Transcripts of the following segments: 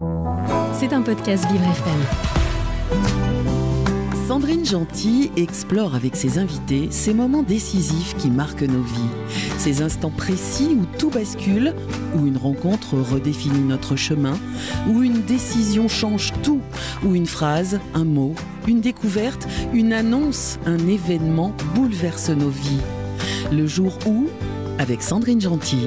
C'est un podcast Vivre FM. Sandrine Gentil explore avec ses invités ces moments décisifs qui marquent nos vies. Ces instants précis où tout bascule, où une rencontre redéfinit notre chemin, où une décision change tout, où une phrase, un mot, une découverte, une annonce, un événement bouleverse nos vies. Le jour où, avec Sandrine Gentil.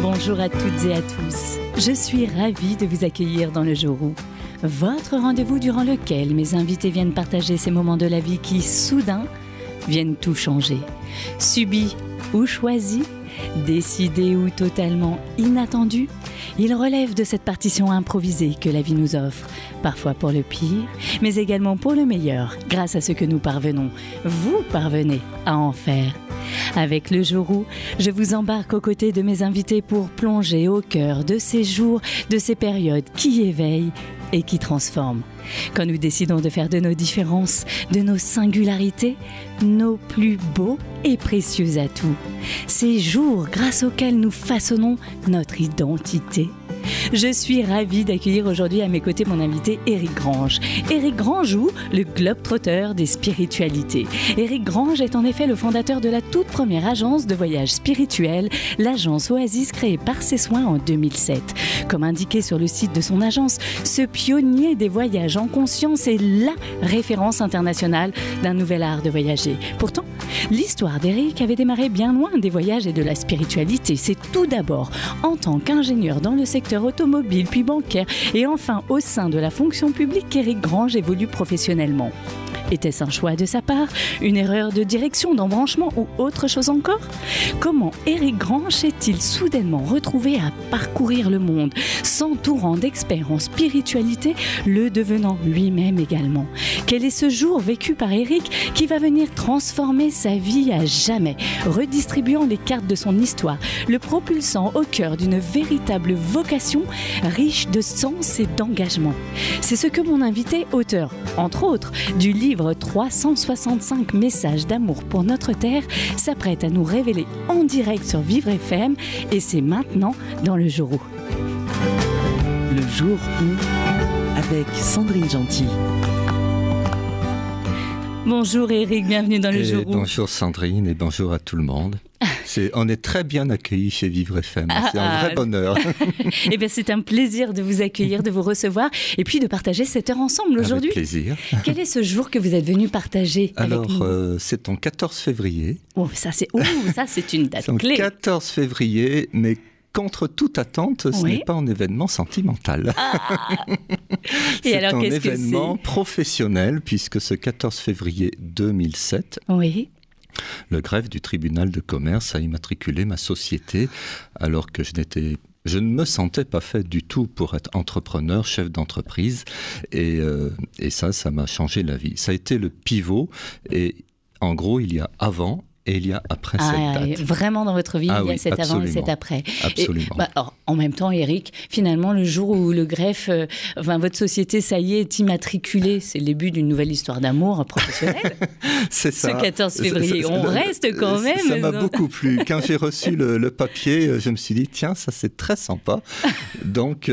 Bonjour à toutes et à tous. Je suis ravie de vous accueillir dans Le Jour où, votre rendez-vous durant lequel mes invités viennent partager ces moments de la vie qui, soudain, viennent tout changer. Subis ou choisis, décidés ou totalement inattendus, ils relèvent de cette partition improvisée que la vie nous offre, parfois pour le pire, mais également pour le meilleur, grâce à ce que nous parvenons, vous parvenez à en faire. Avec Le Jour où, je vous embarque aux côtés de mes invités pour plonger au cœur de ces jours, de ces périodes qui éveillent et qui transforment. Quand nous décidons de faire de nos différences, de nos singularités, nos plus beaux et précieux atouts. Ces jours grâce auxquels nous façonnons notre identité. Je suis ravie d'accueillir aujourd'hui à mes côtés mon invité Éric Grange. Éric Grange ou le globe-trotteur des spiritualités. Éric Grange est en effet le fondateur de la toute première agence de voyage spirituel, l'agence Oasis créée par Ses Soins en 2007. Comme indiqué sur le site de son agence, ce pionnier des voyages en conscience est la référence internationale d'un nouvel art de voyager. Pourtant, l'histoire d'Éric avait démarré bien loin des voyages et de la spiritualité. C'est tout d'abord en tant qu'ingénieur dans le secteur automobile, puis bancaire, et enfin au sein de la fonction publique qu'Éric Grange évolue professionnellement. Était-ce un choix de sa part, une erreur de direction, d'embranchement ou autre chose encore ? Comment Éric Grange s'est-il soudainement retrouvé à parcourir le monde, s'entourant d'experts en spiritualité, le devenant lui-même également ? Quel est ce jour vécu par Éric qui va venir transformer sa vie à jamais, redistribuant les cartes de son histoire, le propulsant au cœur d'une véritable vocation riche de sens et d'engagement ? C'est ce que mon invité, auteur, entre autres, du livre 365 messages d'amour pour notre terre, s'apprête à nous révéler en direct sur Vivre FM, et c'est maintenant dans Le Jour où. Le jour où, avec Sandrine Gentil. Bonjour Éric, bienvenue dans Le Jour où. Bonjour Sandrine et bonjour à tout le monde. On est très bien accueillis chez Vivre FM, c'est un vrai bonheur. Eh bien, c'est un plaisir de vous accueillir, de vous recevoir et puis de partager cette heure ensemble aujourd'hui. Avec plaisir. Quel est ce jour que vous êtes venu partager avec nous ? Alors, c'est en 14 février. Oh, ça c'est une date clé. C'est en 14 février, mais contre toute attente, ce n'est pas un événement sentimental. Et c'est alors, un événement professionnel, puisque ce 14 février 2007, le greffe du tribunal de commerce a immatriculé ma société alors que je ne me sentais pas fait du tout pour être entrepreneur, chef d'entreprise. Et ça m'a changé la vie. Ça a été le pivot. Et en gros, il y a avant et il y a après cette date. Vraiment dans votre vie, il y a cet avant et cet après. Absolument. Alors, en même temps, Éric, finalement, le jour où le greffe, votre société, ça y est immatriculée, c'est le début d'une nouvelle histoire d'amour professionnelle. C'est ça. Ce 14 février, on reste quand même. Ça m'a beaucoup plu. Quand j'ai reçu le papier, je me suis dit, tiens, ça c'est très sympa. Donc,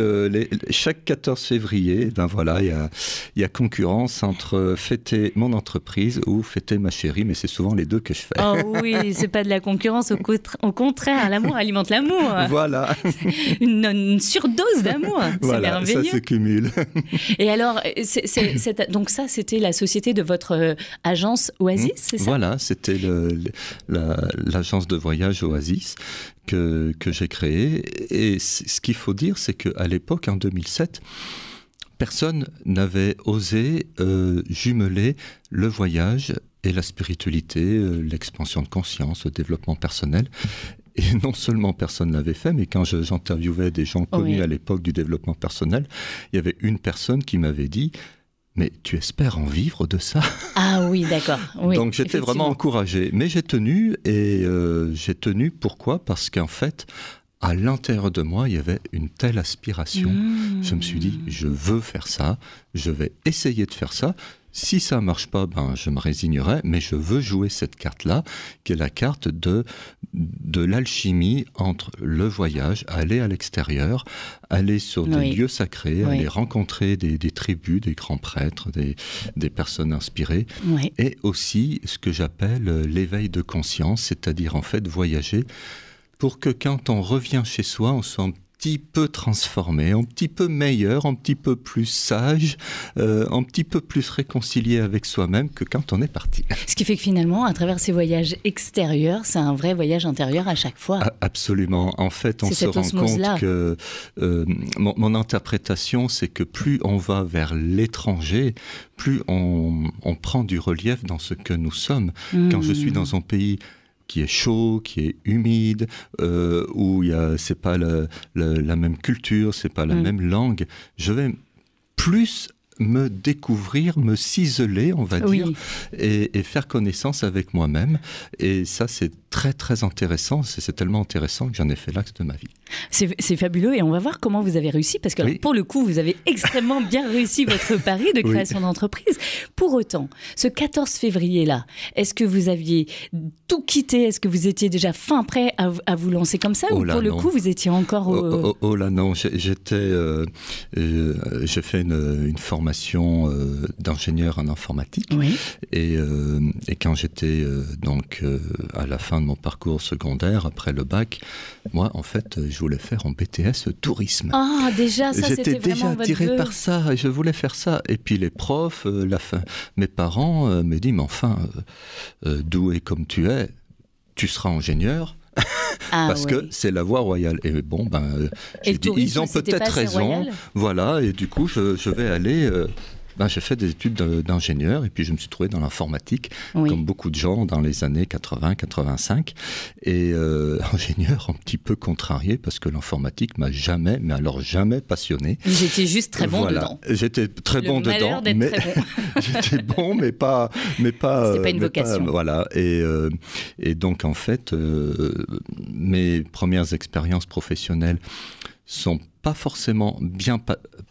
chaque 14 février, il y a concurrence entre fêter mon entreprise ou fêter ma chérie, mais c'est souvent les deux que je fais. Oh oui, c'est pas de la concurrence, au contraire, l'amour alimente l'amour. Voilà. Une surdose d'amour, c'est merveilleux. Ça se cumule. Et alors, donc ça, c'était la société de votre agence Oasis, c'est ça ? Voilà, c'était l'agence de voyage Oasis que j'ai créée. Et ce qu'il faut dire, c'est qu'à l'époque, en 2007, personne n'avait osé jumeler le voyage et la spiritualité, l'expansion de conscience, le développement personnel. Et non seulement personne ne l'avait fait, mais quand j'interviewais des gens connus à l'époque du développement personnel, il y avait une personne qui m'avait dit « Mais tu espères en vivre de ça ?» Ah oui, d'accord. Oui, donc j'étais vraiment encouragé. Mais j'ai tenu, pourquoi ? Parce qu'en fait, à l'intérieur de moi, il y avait une telle aspiration. Je me suis dit « Je veux faire ça, je vais essayer de faire ça ». Si ça ne marche pas, je me résignerai, mais je veux jouer cette carte-là, qui est la carte de l'alchimie entre le voyage, aller à l'extérieur, aller sur des lieux sacrés, aller rencontrer des tribus, des grands prêtres, des personnes inspirées, et aussi ce que j'appelle l'éveil de conscience, c'est-à-dire en fait voyager pour que quand on revient chez soi, on soit un petit peu transformé, un petit peu meilleur, un petit peu plus sage, un petit peu plus réconcilié avec soi-même que quand on est parti. Ce qui fait que finalement, à travers ces voyages extérieurs, c'est un vrai voyage intérieur à chaque fois. Absolument. En fait, on se rend compte que mon interprétation, c'est que plus on va vers l'étranger, plus on prend du relief dans ce que nous sommes. Quand je suis dans un pays qui est chaud, qui est humide, où c'est pas la même culture, c'est pas la même langue, je vais plus me découvrir, me ciseler, on va dire, et faire connaissance avec moi-même. Et ça, c'est très, très intéressant. C'est tellement intéressant que j'en ai fait l'axe de ma vie. C'est fabuleux. Et on va voir comment vous avez réussi. Parce que pour le coup, vous avez extrêmement bien réussi votre pari de création d'entreprise. Pour autant, ce 14 février-là, est-ce que vous aviez tout quitté? Est-ce que vous étiez déjà fin prêt à vous lancer comme ça? Ou pour le coup, vous étiez encore Oh là non, j'ai fait une formation d'ingénieur en informatique. Et quand j'étais à la fin de mon parcours secondaire, après le bac, moi, en fait, je voulais faire en BTS tourisme. Ah, déjà, ça, c'était vraiment votre vœu. J'étais déjà attiré par ça, et je voulais faire ça. Et puis les profs, mes parents me disent, mais enfin, doué comme tu es, tu seras ingénieur. Parce que c'est la voie royale. Et bon, j'ai dit, ils ont peut-être raison. Voilà, et du coup, je vais aller... j'ai fait des études d'ingénieur et puis je me suis trouvé dans l'informatique, comme beaucoup de gens dans les années 80-85. Et ingénieur un petit peu contrarié parce que l'informatique m'a jamais passionné. Vous étiez juste très bon dedans. J'étais très bon dedans, mais j'étais bon, mais pas. C'était pas une vocation. Voilà. Et donc en fait, mes premières expériences professionnelles sont pas forcément bien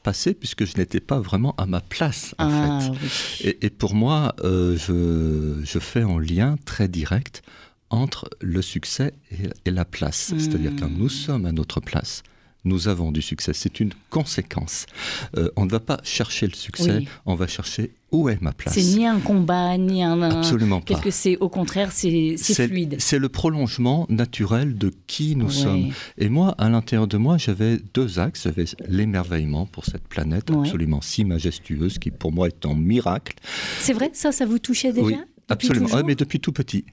passées puisque je n'étais pas vraiment à ma place en fait. Oui. Et pour moi, je fais un lien très direct entre le succès et la place. C'est-à-dire quand nous sommes à notre place, nous avons du succès. C'est une conséquence. On ne va pas chercher le succès, on va chercher où est ma place. C'est ni un combat, ni un... Absolument pas. Quelque c'est, au contraire, c'est fluide. C'est le prolongement naturel de qui nous sommes. Et moi, à l'intérieur de moi, j'avais deux axes. J'avais l'émerveillement pour cette planète absolument si majestueuse, qui pour moi est un miracle. C'est vrai, ça vous touchait déjà? Oui, absolument. Mais depuis tout petit.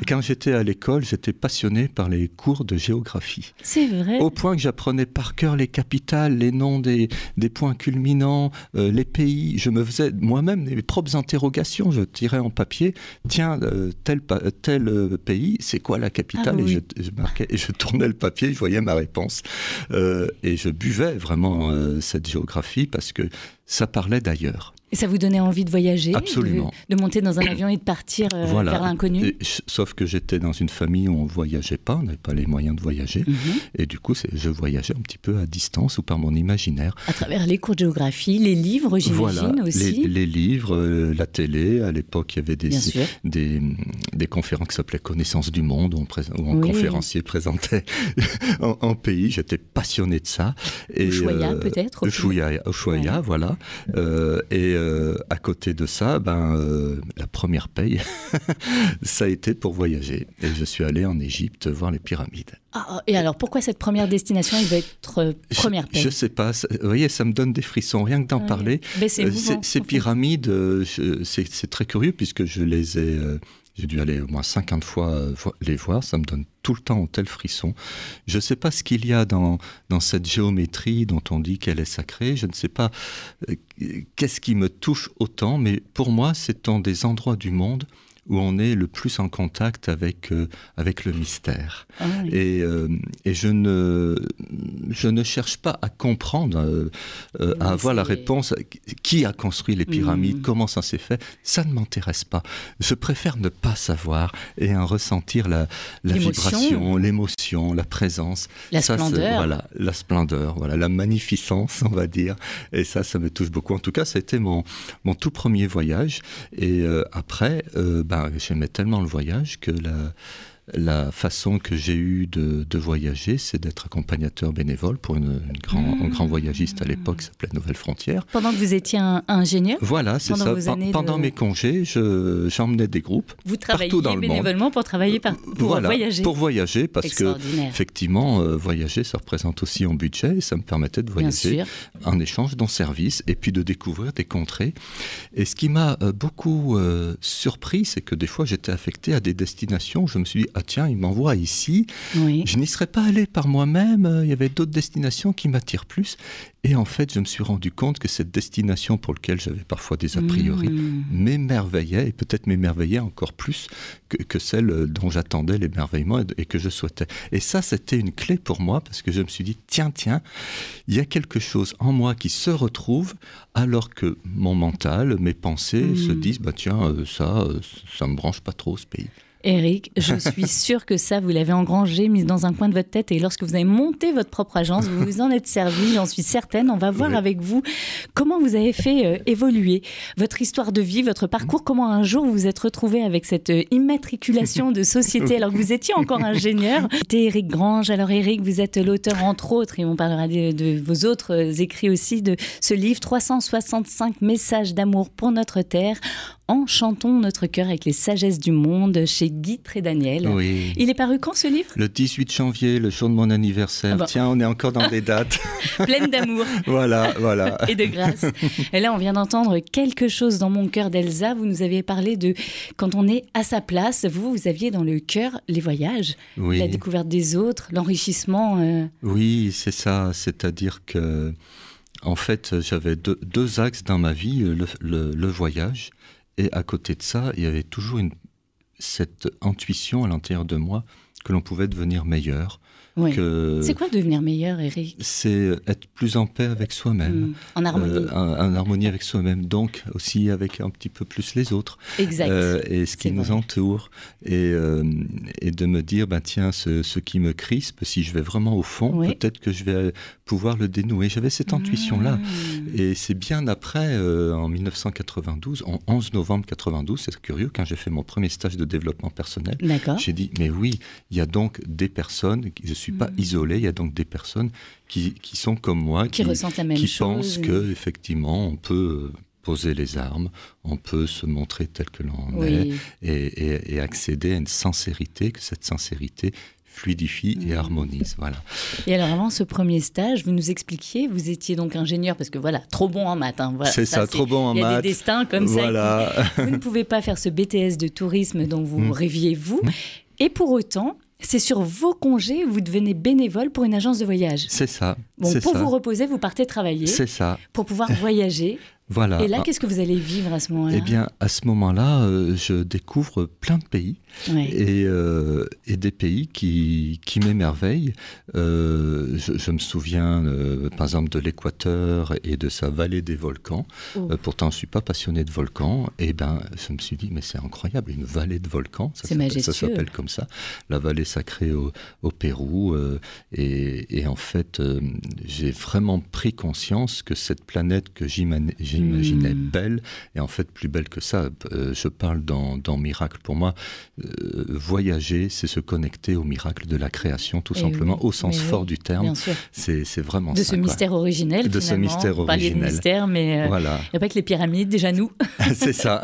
Et quand j'étais à l'école, j'étais passionné par les cours de géographie. C'est vrai. Au point que j'apprenais par cœur les capitales, les noms des points culminants, les pays. Je me faisais moi-même mes propres interrogations. Je tirais en papier, tiens, tel pays, c'est quoi la capitale? Et je marquais, et je tournais le papier, je voyais ma réponse. Et je buvais vraiment cette géographie parce que ça parlait d'ailleurs. Et ça vous donnait envie de voyager? Absolument. De monter dans un avion et de partir vers l'inconnu? Sauf que j'étais dans une famille où on ne voyageait pas, on n'avait pas les moyens de voyager. Et du coup, je voyageais un petit peu à distance ou par mon imaginaire. À travers les cours de géographie, les livres, j'imagine aussi. Les livres, la télé. À l'époque, il y avait des conférences qui s'appelaient Connaissance du Monde, où un conférencier présentait un pays. J'étais passionné de ça. Ushuaïa, peut-être? Ushuaïa, voilà. À côté de ça, la première paye, ça a été pour voyager. Et je suis allé en Égypte voir les pyramides. Et alors, pourquoi cette première destination, elle va être première paye? Je ne sais pas. Vous voyez, ça me donne des frissons, rien que d'en parler. Ces pyramides, c'est très curieux puisque je les ai... J'ai dû aller au moins 50 fois les voir, ça me donne tout le temps un tel frisson. Je ne sais pas ce qu'il y a dans cette géométrie dont on dit qu'elle est sacrée, je ne sais pas qu'est-ce qui me touche autant, mais pour moi, c'est un des endroits du monde où on est le plus en contact avec le mystère. Ah oui. Et je ne cherche pas à comprendre, à avoir la réponse. Qui a construit les pyramides, comment ça s'est fait, ça ne m'intéresse pas. Je préfère ne pas savoir et en ressentir la vibration, l'émotion, la présence. La splendeur. Voilà, la splendeur, voilà, la magnificence, on va dire. Et ça me touche beaucoup. En tout cas, ça a été mon tout premier voyage. Et après, j'aimais tellement le voyage que la façon que j'ai eue de voyager, c'est d'être accompagnateur bénévole pour un grand voyagiste à l'époque qui s'appelait Nouvelles Frontières. Pendant que vous étiez ingénieur? Voilà, c'est ça. Pendant mes congés, j'emmenais des groupes partout dans le monde. Vous travailliez bénévolement pour voyager? Pour voyager, parce que effectivement, voyager, ça représente aussi un budget et ça me permettait de voyager en échange d'un service et puis de découvrir des contrées. Et ce qui m'a beaucoup surpris, c'est que des fois, j'étais affecté à des destinations où je me suis dit, ah tiens, il m'envoie ici. Oui. Je n'y serais pas allé par moi-même. Il y avait d'autres destinations qui m'attirent plus. Et en fait, je me suis rendu compte que cette destination pour laquelle j'avais parfois des a priori m'émerveillait et peut-être m'émerveillait encore plus que celle dont j'attendais l'émerveillement et que je souhaitais. Et ça, c'était une clé pour moi parce que je me suis dit, tiens, il y a quelque chose en moi qui se retrouve alors que mon mental, mes pensées se disent, ça me branche pas trop ce pays. Éric, je suis sûre que ça, vous l'avez engrangé, mis dans un coin de votre tête et lorsque vous avez monté votre propre agence, vous vous en êtes servi, j'en suis certaine. On va voir avec vous comment vous avez fait évoluer votre histoire de vie, votre parcours, comment un jour vous vous êtes retrouvé avec cette immatriculation de société alors que vous étiez encore ingénieur. C'était Éric Grange. Alors Éric, vous êtes l'auteur entre autres, et on parlera de vos autres écrits aussi, de ce livre 365 messages d'amour pour notre terre. Enchantons notre cœur avec les sagesses du monde chez Guy Trédaniel. Oui. Il est paru quand ce livre ? Le 18 janvier, le jour de mon anniversaire. Tiens, on est encore dans des dates. Pleine d'amour. Voilà. Et de grâce. Et là, on vient d'entendre quelque chose dans mon cœur d'Elsa. Vous nous aviez parlé de quand on est à sa place. Vous aviez dans le cœur les voyages, la découverte des autres, l'enrichissement. Oui, c'est ça. C'est-à-dire que, en fait, j'avais deux axes dans ma vie, le voyage. Et à côté de ça, il y avait toujours cette intuition à l'intérieur de moi que l'on pouvait devenir meilleur. Oui. C'est quoi devenir meilleur, Éric ? C'est être plus en paix avec soi-même. En harmonie. En harmonie avec soi-même, donc aussi avec un petit peu plus les autres. Exact. Et ce qui nous entoure. Et de me dire, tiens, ce qui me crispe, si je vais vraiment au fond, peut-être que je vais pouvoir le dénouer. J'avais cette intuition-là. Et c'est bien après, en 1992, en 11 novembre 92, c'est curieux, quand j'ai fait mon premier stage de développement personnel, j'ai dit, mais oui, il y a donc des personnes, je ne suis pas isolé, il y a donc des personnes qui sont comme moi, qui ressentent la même chose, qui pensent qu'effectivement, on peut poser les armes, on peut se montrer tel que l'on est et accéder à une sincérité, que cette sincérité fluidifie et harmonise, voilà. Et alors avant ce premier stage, vous nous expliquiez, vous étiez donc ingénieur parce que trop bon en maths. Voilà, c'est ça, trop bon en maths. Il y a des destins comme ça. Vous ne pouvez pas faire ce BTS de tourisme dont vous rêviez vous. Et pour autant, c'est sur vos congés, vous devenez bénévole pour une agence de voyage. C'est ça. Pour vous reposer, vous partez travailler. C'est ça. Pour pouvoir voyager. Voilà. Et là, qu'est-ce que vous allez vivre à ce moment-là ? Eh bien, à ce moment-là, je découvre plein de pays et des pays qui m'émerveillent. Je me souviens, par exemple, de l'Équateur et de sa vallée des volcans. Pourtant, je ne suis pas passionné de volcans. Et je me suis dit, mais c'est incroyable, une vallée de volcans. C'est majestueux. Ça s'appelle comme ça. La vallée sacrée au Pérou. Et en fait, j'ai vraiment pris conscience que cette planète que j'imaginais belle, et en fait plus belle que ça. Je parle dans Miracle pour moi. Voyager, c'est se connecter au miracle de la création, tout simplement, au sens fort du terme. C'est vraiment ça. De ce mystère originel, de ce mystère originel. Parliez de mystère, mais il n'y a pas que les pyramides, déjà nous. C'est ça.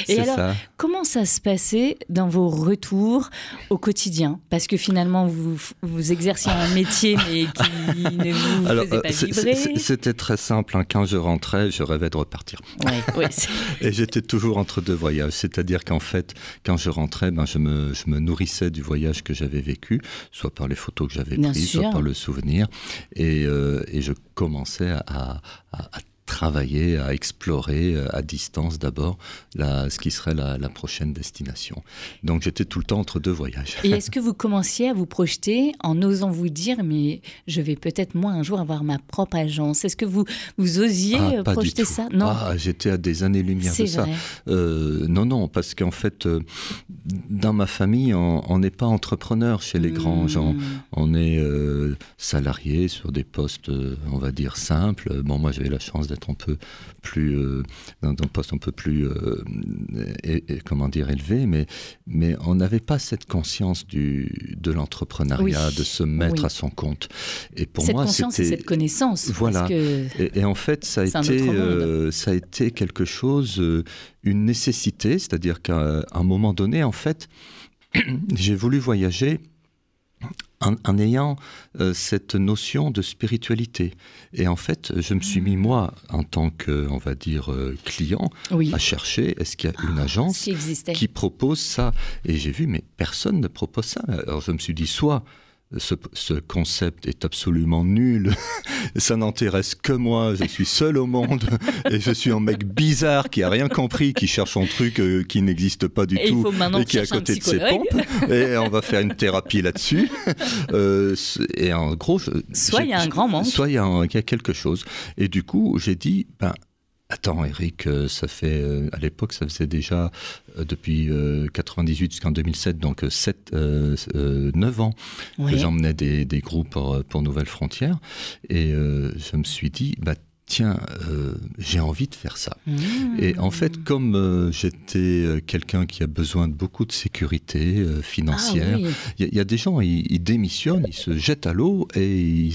Et alors, comment ça se passait dans vos retours au quotidien ? Parce que finalement, vous exerciez un métier, mais qui ne vous faisait pas vibrer. C'était très simple. Quand je rentrais, je rêvais de repartir. Et j'étais toujours entre deux voyages. C'est-à-dire qu'en fait, quand je rentrais, je me nourrissais du voyage que j'avais vécu, soit par les photos que j'avais prises, soit par le souvenir. Et je commençais à travailler, à explorer à distance d'abord ce qui serait la prochaine destination. Donc j'étais tout le temps entre 2 voyages. Et est-ce que vous commenciez à vous projeter en osant vous dire, mais je vais peut-être moi un jour avoir ma propre agence? Est-ce que vous osiez projeter ça? Non. J'étais à des années-lumière de ça. Non, parce qu'en fait, dans ma famille, on n'est pas entrepreneur chez les grands gens. On est salarié sur des postes, on va dire, simples. Bon, moi, j'avais la chance d'être un peu plus dans un poste un peu plus élevé, mais on n'avait pas cette conscience de l'entrepreneuriat, de se mettre à son compte. Et pour moi, cette conscience et cette connaissance. Voilà. Et en fait, ça a été quelque chose, une nécessité, c'est-à-dire qu'à un moment donné, en fait, j'ai voulu voyager en ayant cette notion de spiritualité. Et en fait, je me suis mis, moi, en tant que, on va dire, client, à chercher, est-ce qu'il y a une agence qui propose ça? Et j'ai vu, mais personne ne propose ça. Alors je me suis dit, soit ce concept est absolument nul, ça n'intéresse que moi, je suis seul au monde et je suis un mec bizarre qui a rien compris, qui cherche un truc qui n'existe pas du tout et qui est à côté de ses pompes, et on va faire une thérapie là-dessus. Et en gros, soit il y a un grand manque, soit il y a quelque chose. Et du coup, j'ai dit, attends Eric, ça fait, à l'époque, ça faisait déjà depuis 98 jusqu'en 2007, donc 9 ans que j'emmenais des groupes pour Nouvelles Frontières. Et je me suis dit, tiens, j'ai envie de faire ça. Et en fait, comme j'étais quelqu'un qui a besoin de beaucoup de sécurité financière, il y a des gens, ils démissionnent, ils se jettent à l'eau et ils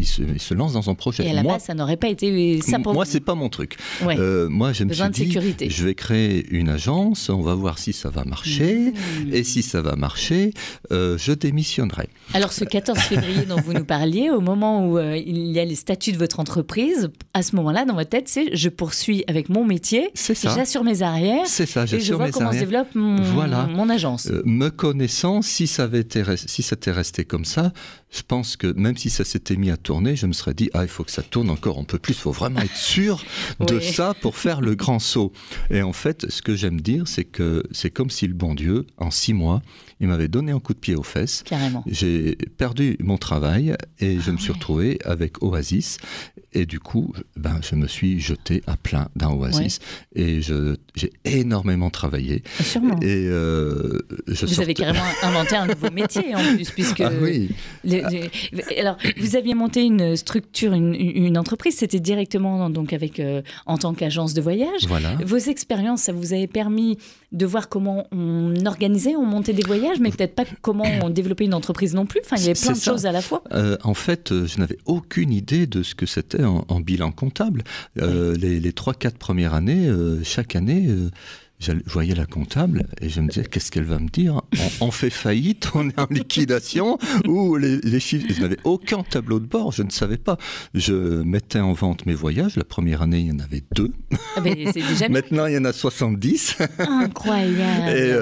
se lancent dans un projet. Et à la base, ça n'aurait pas été ça pour vous. Moi, c'est pas mon truc. Moi, je me suis dit, je vais créer une agence, on va voir si ça va marcher, et si ça va marcher, je démissionnerai. Alors, ce 14 février dont vous nous parliez, au moment où il y a les statuts de votre entreprise, à ce moment-là, dans votre tête, c'est je poursuis avec mon métier, j'assure mes arrières, et je vois comment se développe mon agence. Me connaissant, si ça t'était resté comme ça, je pense que même si ça s'était mis à tourner, je me serais dit, il faut que ça tourne encore un peu plus, il faut vraiment être sûr de ça pour faire le grand saut. Et en fait, ce que j'aime dire, c'est que c'est comme si le bon Dieu, en 6 mois, il m'avait donné un coup de pied aux fesses. Carrément. J'ai perdu mon travail et je me suis retrouvé avec Oasis. Et du coup, je me suis jeté à plein dans Oasis. Et j'ai énormément travaillé. Sûrement. Et vous avez carrément inventé un nouveau métier en plus, puisque... Alors, vous aviez monté une structure, une entreprise, c'était directement donc en tant qu'agence de voyage. Voilà. Vos expériences, ça vous avait permis de voir comment on organisait, on montait des voyages, mais peut-être pas comment on développait une entreprise non plus. Enfin, il y avait plein de choses à la fois. En fait, je n'avais aucune idée de ce que c'était en bilan comptable. Les 3-4 premières années, chaque année... je voyais la comptable et je me disais, qu'est-ce qu'elle va me dire? On fait faillite, on est en liquidation, ou les chiffres. Je n'avais aucun tableau de bord, je ne savais pas. Je mettais en vente mes voyages. La première année, il y en avait 2. C'est déjà... Maintenant, il y en a 70. Incroyable. Et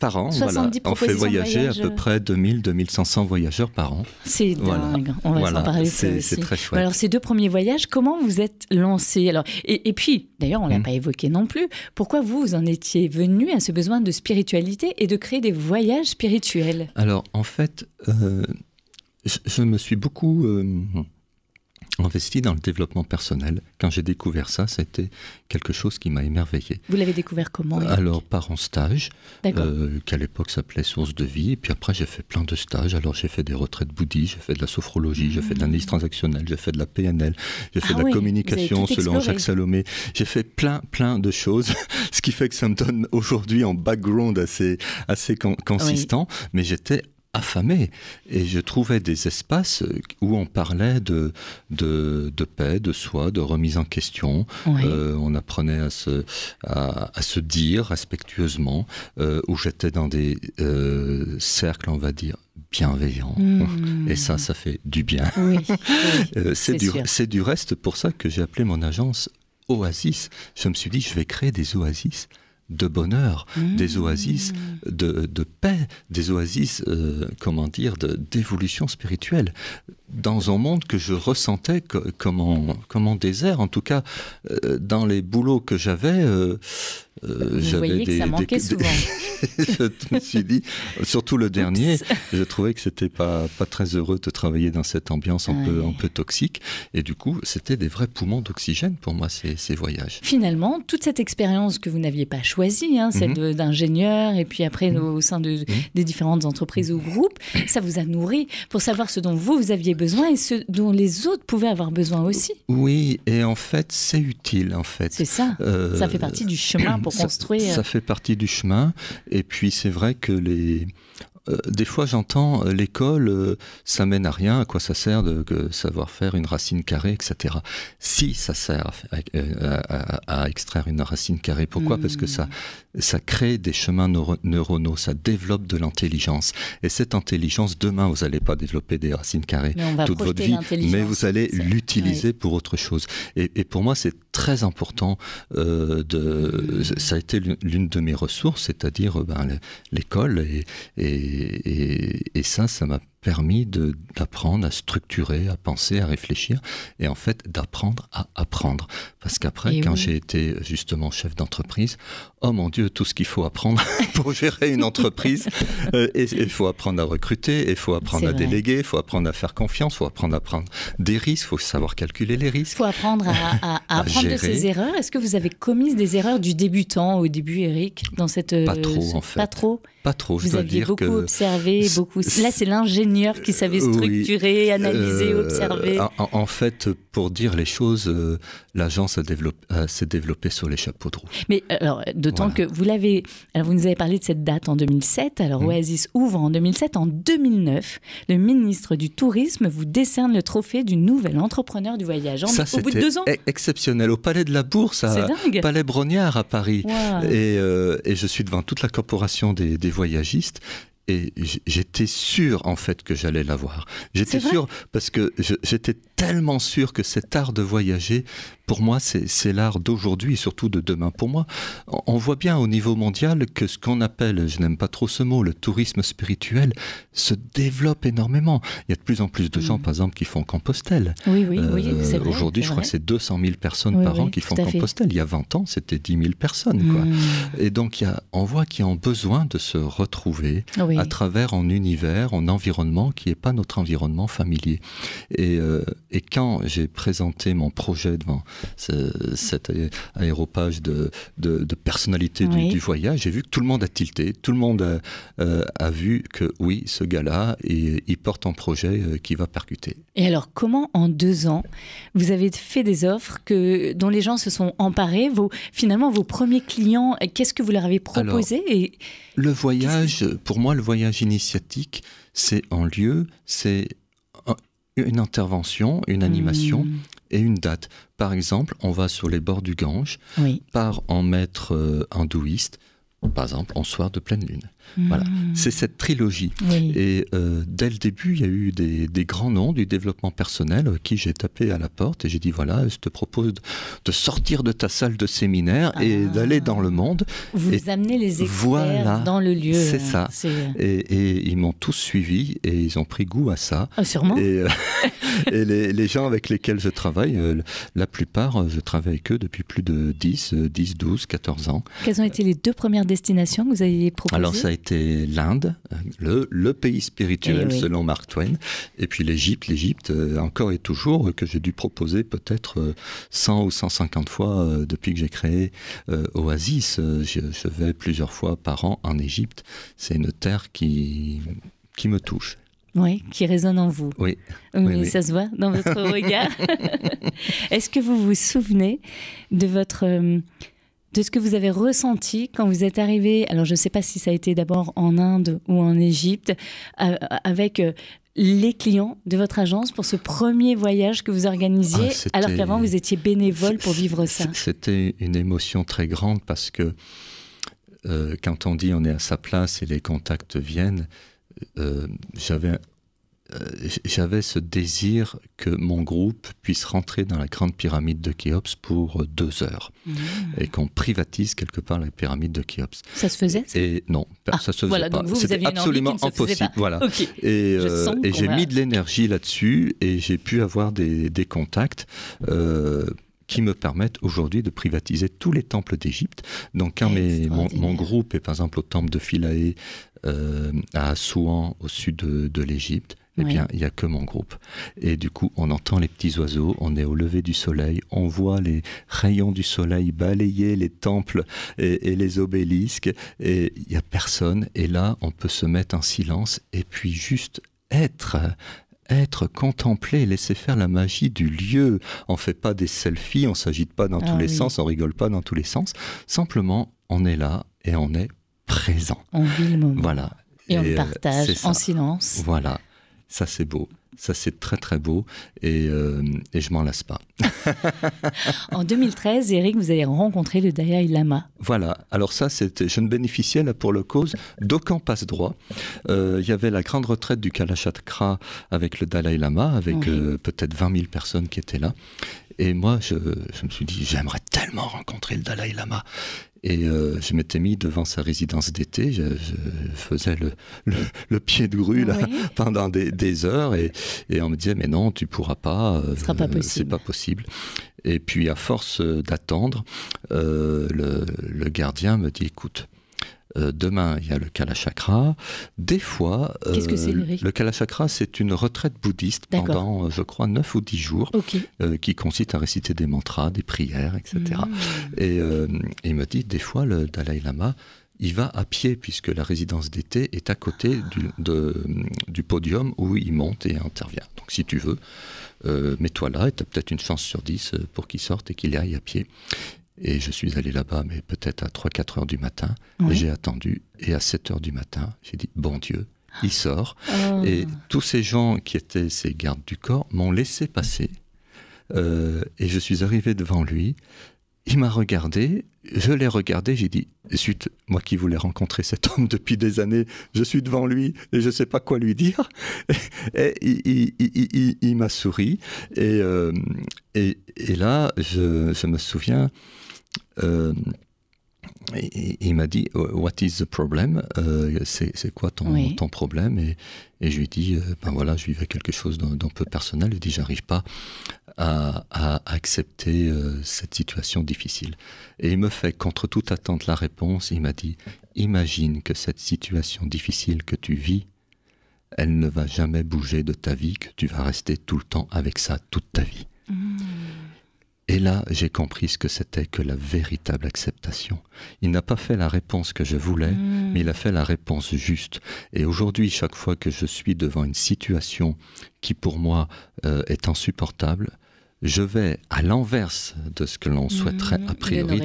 par an, 70 voilà. On fait voyager à peu près 2500 voyageurs par an. C'est dingue. On va s'en parler. C'est très chouette. Alors, ces 2 premiers voyages, comment vous êtes lancés? Alors, et puis, d'ailleurs, on ne l'a pas évoqué non plus. Pourquoi vous en étiez venu à ce besoin de spiritualité et de créer des voyages spirituels? Alors, en fait, je me suis beaucoup investi dans le développement personnel. Quand j'ai découvert ça, c'était quelque chose qui m'a émerveillé. Vous l'avez découvert comment? Alors, par un stage, qu'à l'époque s'appelait Source de vie. Et puis après, j'ai fait plein de stages. Alors, j'ai fait des retraites bouddhistes, j'ai fait de la sophrologie, j'ai fait de l'analyse transactionnelle, j'ai fait de la PNL, j'ai fait de la communication selon Jacques Salomé. J'ai fait plein de choses, ce qui fait que ça me donne aujourd'hui un background assez consistant. Mais j'étais affamé et je trouvais des espaces où on parlait de paix, de soi, de remise en question. On apprenait à se dire respectueusement, où j'étais dans des cercles, on va dire, bienveillants. Et ça fait du bien. C'est du reste pour ça que j'ai appelé mon agence Oasis. Je me suis dit, je vais créer des oasis de bonheur, des oasis de paix, des oasis, d'évolution spirituelle. dans un monde que je ressentais comme en désert. En tout cas, dans les boulots que j'avais, vous voyez que ça manquait souvent. Je me suis dit, surtout le dernier, je trouvais que c'était pas très heureux de travailler dans cette ambiance un peu toxique. Et du coup, c'était des vrais poumons d'oxygène pour moi, ces voyages. Finalement, toute cette expérience que vous n'aviez pas choisie, celle d'ingénieur, et puis après au sein des différentes entreprises ou groupes, ça vous a nourri pour savoir ce dont vous aviez besoin et ce dont les autres pouvaient avoir besoin aussi. Oui, et en fait, c'est utile, en fait. C'est ça, ça fait partie du chemin pour construire. Ça fait partie du chemin. Et puis c'est vrai que des fois j'entends l'école, ça mène à rien, à quoi ça sert de savoir faire une racine carrée, etc. Si ça sert à extraire une racine carrée, pourquoi ? Parce que ça crée des chemins neuronaux, ça développe de l'intelligence. Et cette intelligence, demain vous n'allez pas développer des racines carrées toute votre vie, mais vous allez l'utiliser pour autre chose. Et pour moi c'est très important, ça a été l'une de mes ressources, c'est-à-dire l'école et ça m'a permis d'apprendre à structurer, à penser, à réfléchir et en fait d'apprendre à apprendre. Parce qu'après, quand j'ai été justement chef d'entreprise, oh mon Dieu, tout ce qu'il faut apprendre pour gérer une entreprise. Et il faut apprendre à recruter, il faut apprendre à déléguer, il faut apprendre à faire confiance, il faut apprendre à prendre des risques, il faut savoir calculer les risques. Il faut apprendre à apprendre de ses erreurs. Est-ce que vous avez commis des erreurs du débutant au début, Eric, dans cette... Pas trop, en fait. Pas trop ? Pas trop, je vous dois aviez dire beaucoup que... observé, Là, c'est l'ingénieur qui savait structurer, analyser, observer. En fait, pour dire les choses, l'agence s'est développée sur les chapeaux de roue. Mais alors, d'autant que vous nous avez parlé de cette date en 2007. Alors, Oasis ouvre en 2007. En 2009, le ministre du Tourisme vous décerne le trophée du nouvel entrepreneur du voyage. Au bout de 2 ans. Exceptionnel. Au Palais de la Bourse, Palais Brognard à Paris. Wow. Et je suis devant toute la corporation des voyagistes. Et j'étais sûr en fait que j'allais l'avoir. J'étais sûr parce que j'étais tellement sûr que cet art de voyager, pour moi, c'est l'art d'aujourd'hui et surtout de demain. Pour moi, on voit bien au niveau mondial que ce qu'on appelle, je n'aime pas trop ce mot, le tourisme spirituel, se développe énormément. Il y a de plus en plus de gens, par exemple, qui font Compostelle. Oui, c'est vrai. Aujourd'hui, je crois que c'est 200 000 personnes par an qui font Compostelle. Il y a 20 ans, c'était 10 000 personnes. Quoi. Et donc, on voit qu'ils ont besoin de se retrouver à travers un univers, un environnement qui n'est pas notre environnement familier. Et quand j'ai présenté mon projet devant cet aéropage de personnalité du voyage, j'ai vu que tout le monde a tilté, tout le monde a vu que oui, ce gars-là, il porte un projet qui va percuter. Et alors, comment en 2 ans, vous avez fait des offres dont les gens se sont emparés, finalement vos premiers clients, qu'est-ce que vous leur avez proposé? Le voyage, pour moi, le voyage initiatique, c'est un lieu, c'est une intervention, une animation et une date. Par exemple, on va sur les bords du Gange par un maître hindouiste, par exemple, en soir de pleine lune. Voilà, c'est cette trilogie. Et dès le début, il y a eu des grands noms du développement personnel qui j'ai tapé à la porte et j'ai dit voilà, je te propose de sortir de ta salle de séminaire et d'aller dans le monde. Vous amenez les experts dans le lieu. C'est ça. Et ils m'ont tous suivi et ils ont pris goût à ça. Sûrement. Et les gens avec lesquels je travaille, la plupart, je travaille avec eux depuis plus de 10, 12, 14 ans. Quelles ont été les 2 premières destinations que vous avez proposées? Alors ça a été l'Inde, le pays spirituel selon Mark Twain, et puis l'Égypte encore et toujours, que j'ai dû proposer peut-être 100 ou 150 fois depuis que j'ai créé Oasis. Je vais plusieurs fois par an en Égypte. C'est une terre qui me touche. Oui, qui résonne en vous. Oui. Ça se voit dans votre regard. Est-ce que vous vous souvenez de ce que vous avez ressenti quand vous êtes arrivé, alors je ne sais pas si ça a été d'abord en Inde ou en Égypte, avec les clients de votre agence pour ce premier voyage que vous organisiez, alors qu'avant vous étiez bénévole pour vivre ça? C'était une émotion très grande parce que quand on dit on est à sa place et les contacts viennent, j'avais j'avais ce désir que mon groupe puisse rentrer dans la grande pyramide de Khéops pour 2 heures et qu'on privatise quelque part la pyramide de Khéops. Ça se faisait ça? Et non, ça se faisait voilà, pas. Donc C'était aviez une absolument envie qui ne se faisait impossible. pas. Voilà. Okay. Et j'ai mis de l'énergie là-dessus et j'ai pu avoir des contacts qui me permettent aujourd'hui de privatiser tous les temples d'Égypte. Donc quand mon groupe est par exemple au temple de Philae à Assouan au sud de l'Égypte, eh bien, il n'y a que mon groupe. Et du coup, on entend les petits oiseaux, on est au lever du soleil, on voit les rayons du soleil balayer les temples et les obélisques, et il n'y a personne. Et là, on peut se mettre en silence et puis juste être, contemplé, laisser faire la magie du lieu. On ne fait pas des selfies, on ne s'agite pas dans tous les sens, on ne rigole pas dans tous les sens. Simplement, on est là et on est présent. On vit le moment. Voilà. Et on le partage en silence. Voilà. Ça, c'est beau. Ça, c'est très, très beau. Et je m'en lasse pas. En 2013, Éric, vous avez rencontré le Dalai Lama. Voilà. Alors ça, je ne bénéficiais là pour le cause d'aucun passe-droit. Il y avait la grande retraite du Kalachakra avec le Dalai Lama, avec peut-être 20 000 personnes qui étaient là. Et moi, je me suis dit, j'aimerais tellement rencontrer le Dalai Lama. Et je m'étais mis devant sa résidence d'été, je faisais le pied de grue là, pendant des heures et on me disait mais non, tu pourras pas, c'est pas possible. Et puis à force d'attendre, le gardien me dit écoute, demain, il y a le Kalachakra. Des fois, qu'est-ce que c'est, Éric ? Le Kalachakra, c'est une retraite bouddhiste pendant, je crois, 9 ou 10 jours, qui consiste à réciter des mantras, des prières, etc. Et il me dit, des fois, le Dalai Lama, il va à pied, puisque la résidence d'été est à côté du podium où il monte et intervient. Donc, si tu veux, mets-toi là, et tu as peut-être une chance sur 10 pour qu'il sorte et qu'il aille à pied. Et je suis allé là-bas, mais peut-être à 3-4 heures du matin. Et j'ai attendu. Et à 7 heures du matin, j'ai dit, bon Dieu, il sort. Et tous ces gens qui étaient ses gardes du corps m'ont laissé passer. Et je suis arrivé devant lui. Il m'a regardé. Je l'ai regardé. J'ai dit, zut, moi qui voulais rencontrer cet homme depuis des années, je suis devant lui et je ne sais pas quoi lui dire. Et il m'a souri. Et là, je me souviens... il m'a dit what is the problem, c'est quoi ton problème, et je lui ai dit ben voilà, je vivais quelque chose d'un peu personnel. Il dit j'arrive pas à accepter cette situation difficile, et il me fait contre toute attente la réponse. Il m'a dit imagine que cette situation difficile que tu vis, elle ne va jamais bouger de ta vie, que tu vas rester tout le temps avec ça toute ta vie. Et là, j'ai compris ce que c'était que la véritable acceptation. Il n'a pas fait la réponse que je voulais, mais il a fait la réponse juste. Et aujourd'hui, chaque fois que je suis devant une situation qui, pour moi, est insupportable, je vais à l'inverse de ce que l'on souhaiterait a priori.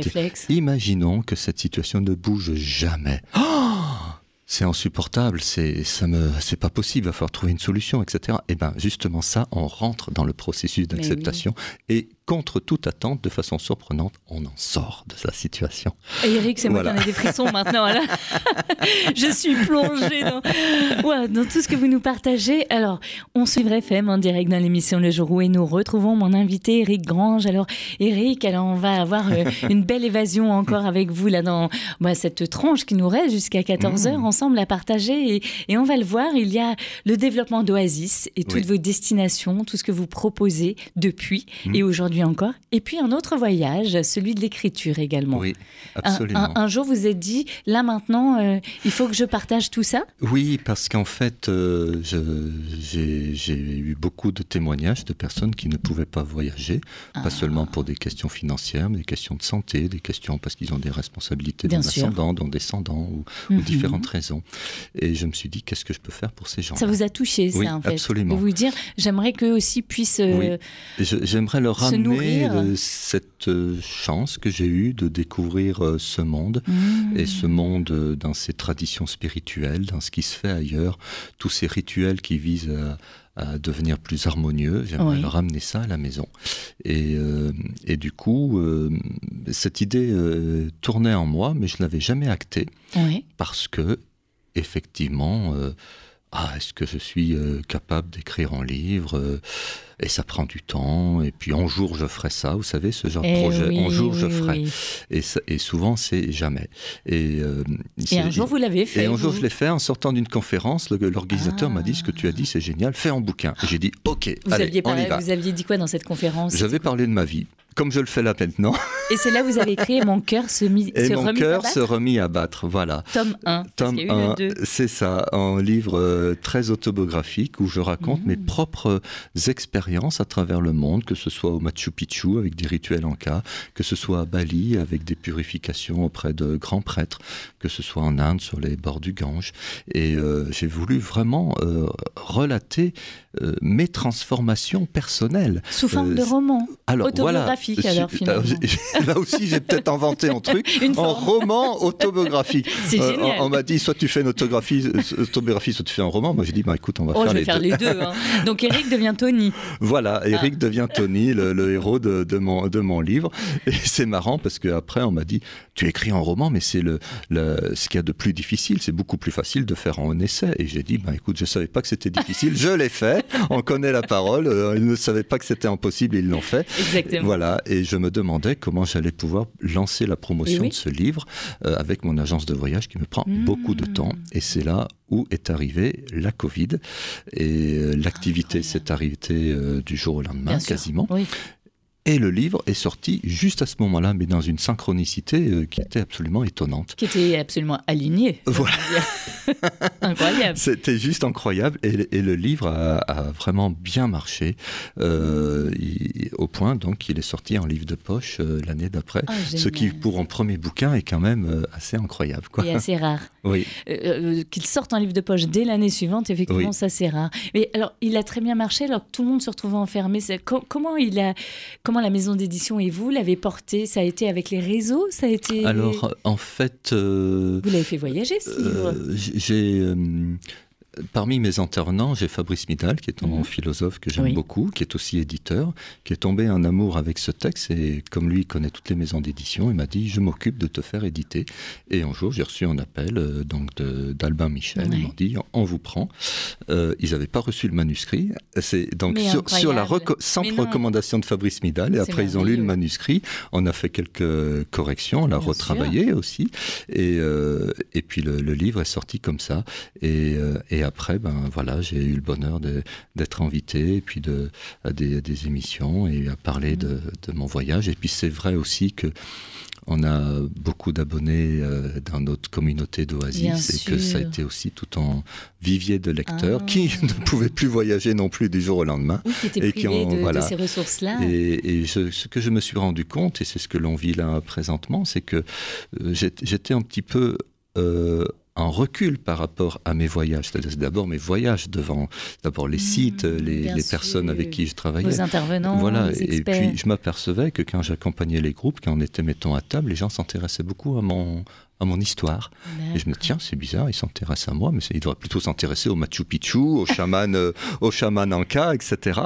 Imaginons que cette situation ne bouge jamais. C'est insupportable, c'est pas possible, il va falloir trouver une solution, etc. Et bien, justement ça, on rentre dans le processus d'acceptation et contre toute attente, de façon surprenante, on en sort de sa situation. Et Éric, c'est moi qui en ai des frissons maintenant. Là. Je suis plongée dans tout ce que vous nous partagez. Alors, on suit Vivre FM en direct dans l'émission Le Jour où, et nous retrouvons mon invité Éric Grange. Alors, Éric, on va avoir une belle évasion encore avec vous là dans cette tranche qui nous reste jusqu'à 14h ensemble à partager. Et on va le voir, il y a le développement d'Oasis et toutes vos destinations, tout ce que vous proposez depuis et aujourd'hui encore. Et puis un autre voyage, celui de l'écriture également. Oui, absolument. Un jour, vous vous êtes dit, là maintenant, il faut que je partage tout ça ? Oui, parce qu'en fait, j'ai eu beaucoup de témoignages de personnes qui ne pouvaient pas voyager, pas seulement pour des questions financières, mais des questions de santé, des questions parce qu'ils ont des responsabilités dans l'ascendant, dans descendant, ou différentes raisons. Et je me suis dit, qu'est-ce que je peux faire pour ces gens ? Ça vous a touché, ça, en fait ? Absolument. De vous dire, j'aimerais qu'eux aussi puissent j'aimerais leur ramener nourrir. Cette chance que j'ai eue de découvrir ce monde, et ce monde dans ses traditions spirituelles, dans ce qui se fait ailleurs, tous ces rituels qui visent à devenir plus harmonieux. J'aimerais leur ramener ça à la maison. Et du coup, cette idée tournait en moi, mais je ne l'avais jamais actée, parce que, effectivement... est-ce que je suis capable d'écrire un livre et ça prend du temps, et puis un jour je ferai ça, vous savez, ce genre de projet, un jour je ferai. Et souvent c'est jamais. Et un jour vous l'avez fait. Et un jour je l'ai fait en sortant d'une conférence, l'organisateur m'a dit ce que tu as dit c'est génial, fais un bouquin. Et j'ai dit ok, allez, on y va. Vous aviez dit quoi dans cette conférence? J'avais parlé de ma vie, comme je le fais là maintenant. Et c'est là que vous avez écrit Mon cœur se remis à battre, voilà. Tome 1, Tome 1, c'est ça, un livre très autobiographique où je raconte mes propres expériences à travers le monde, que ce soit au Machu Picchu avec des rituels Anka, que ce soit à Bali avec des purifications auprès de grands prêtres, que ce soit en Inde sur les bords du Gange. Et j'ai voulu vraiment relater mes transformations personnelles. Sous forme de roman autobiographique, voilà. Finalement. Là aussi, j'ai peut-être inventé un truc en roman autobiographique. C'est génial. On m'a dit, soit tu fais une autobiographie, soit tu fais un roman. Moi, j'ai dit, écoute, on va faire les deux. Hein. Donc, Eric devient Tony. Voilà, Eric devient Tony, le héros de mon livre. Et c'est marrant parce qu'après, on m'a dit, tu écris un roman, mais c'est ce qu'il y a de plus difficile. C'est beaucoup plus facile de faire un essai. Et j'ai dit, écoute, je ne savais pas que c'était difficile. Je l'ai fait. On connaît la parole. Ils ne savaient pas que c'était impossible. Ils l'ont fait. Exactement. Voilà. Et je me demandais comment j'allais pouvoir lancer la promotion de ce livre avec mon agence de voyage qui me prend beaucoup de temps. Et c'est là où est arrivée la Covid. Et l'activité s'est arrêtée du jour au lendemain, quasiment. Oui. Et le livre est sorti juste à ce moment-là, mais dans une synchronicité qui était absolument étonnante. Qui était absolument alignée. Voilà. Incroyable. C'était juste incroyable. Et le livre a vraiment bien marché, au point donc qu'il est sorti en livre de poche l'année d'après. Ce qui, pour un premier bouquin, est quand même assez incroyable. Et assez rare. Oui. Qu'il sorte en livre de poche dès l'année suivante, effectivement, ça c'est rare. Mais alors, il a très bien marché alors que tout le monde se retrouvait enfermé. Comment la maison d'édition et vous l'avez porté? Ça a été avec les réseaux? Ça a été... Alors, en fait... vous l'avez fait voyager, ce livre? Parmi mes intervenants, j'ai Fabrice Midal, qui est un philosophe que j'aime beaucoup, qui est aussi éditeur, qui est tombé en amour avec ce texte. Et comme lui, il connaît toutes les maisons d'édition, il m'a dit « Je m'occupe de te faire éditer ». Et un jour, j'ai reçu un appel d'Albin Michel. Ils m'ont dit « On vous prend ». Ils n'avaient pas reçu le manuscrit. C'est donc sur la recommandation de Fabrice Midal. Et après, ils ont lu le manuscrit. On a fait quelques corrections, on l'a retravaillé aussi. Et puis, le livre est sorti comme ça. Et après, j'ai eu le bonheur d'être invité et puis à des émissions et à parler de mon voyage. Et puis c'est vrai aussi que on a beaucoup d'abonnés dans notre communauté d'Oasis et que ça a été aussi tout un vivier de lecteurs qui ne pouvaient plus voyager non plus du jour au lendemain. Oui, qui étaient privés de ces ressources-là. Et ce que je me suis rendu compte, et c'est ce que l'on vit là présentement, c'est que j'étais un petit peu... en recul par rapport à mes voyages. C'est-à-dire d'abord mes voyages devant d'abord les sites, les personnes avec qui je travaillais. Vos intervenants, les experts. Et puis je m'apercevais que quand j'accompagnais les groupes, quand on était mettons à table, les gens s'intéressaient beaucoup à mon histoire. Et je me dis, tiens, c'est bizarre, ils s'intéressent à moi, mais ils devraient plutôt s'intéresser au Machu Picchu, au chaman Anka, etc.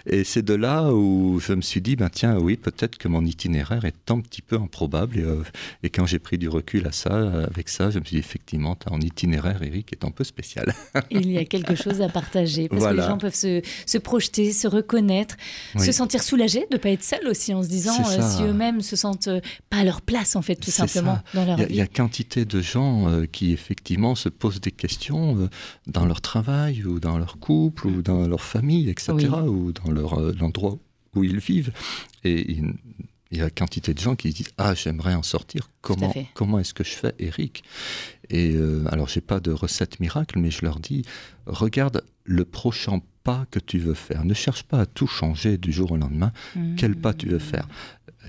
Et c'est de là où je me suis dit, tiens, oui, peut-être que mon itinéraire est un petit peu improbable. Et quand j'ai pris du recul avec ça, je me suis dit, effectivement, ton itinéraire, Eric, est un peu spécial. Il y a quelque chose à partager, parce que les gens peuvent se projeter, se reconnaître, se sentir soulagés de ne pas être seuls aussi, en se disant, si eux-mêmes se sentent pas à leur place, en fait, tout simplement, dans leur vie. Il y a quantité de gens qui effectivement se posent des questions dans leur travail ou dans leur couple ou dans leur famille, etc. ou dans l'endroit où ils vivent. Et il y a quantité de gens qui disent « Ah, j'aimerais en sortir. Comment est-ce que je fais, Eric ?» Et alors, je n'ai pas de recette miracle, mais je leur dis « Regarde le prochain pas que tu veux faire. Ne cherche pas à tout changer du jour au lendemain. Quel pas tu veux faire ?